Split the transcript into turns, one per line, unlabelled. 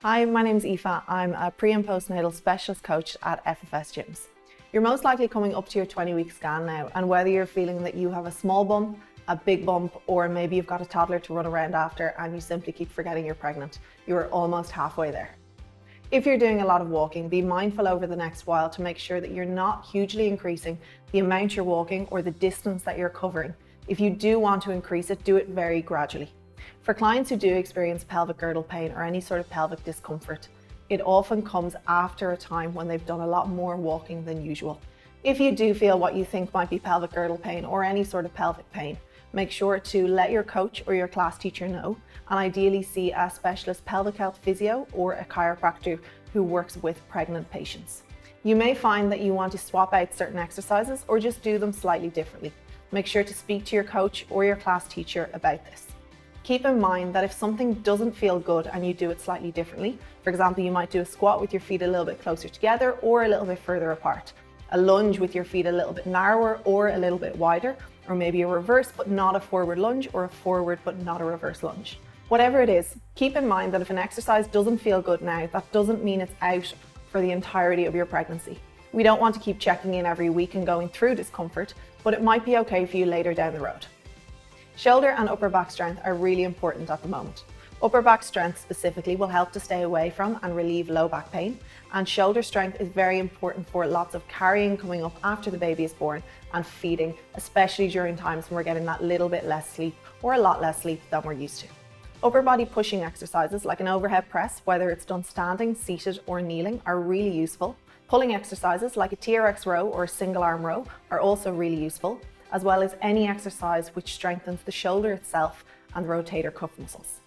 Hi, my name's Aoife. I'm a pre and postnatal specialist coach at FFS gyms. You're most likely coming up to your 20-week scan now, and whether you're feeling that you have a small bump, a big bump, or maybe you've got a toddler to run around after and you simply keep forgetting you're pregnant, you're almost halfway there. If you're doing a lot of walking, be mindful over the next while to make sure that you're not hugely increasing the amount you're walking or the distance that you're covering. If you do want to increase it, do it very gradually. For clients who do experience pelvic girdle pain or any sort of pelvic discomfort, it often comes after a time when they've done a lot more walking than usual. If you do feel what you think might be pelvic girdle pain or any sort of pelvic pain, make sure to let your coach or your class teacher know, and ideally see a specialist pelvic health physio or a chiropractor who works with pregnant patients. You may find that you want to swap out certain exercises or just do them slightly differently. Make sure to speak to your coach or your class teacher about this. Keep in mind that if something doesn't feel good and you do it slightly differently, for example, you might do a squat with your feet a little bit closer together or a little bit further apart, a lunge with your feet a little bit narrower or a little bit wider, or maybe a reverse but not a forward lunge or a forward but not a reverse lunge. Whatever it is, keep in mind that if an exercise doesn't feel good now, that doesn't mean it's out for the entirety of your pregnancy. We don't want to keep checking in every week and going through discomfort, but it might be okay for you later down the road. Shoulder and upper back strength are really important at the moment. Upper back strength specifically will help to stay away from and relieve low back pain, and shoulder strength is very important for lots of carrying coming up after the baby is born and feeding, especially during times when we're getting that little bit less sleep or a lot less sleep than we're used to. Upper body pushing exercises like an overhead press, whether it's done standing, seated or kneeling, are really useful. Pulling exercises like a TRX row or a single arm row are also really useful, as well as any exercise which strengthens the shoulder itself and the rotator cuff muscles.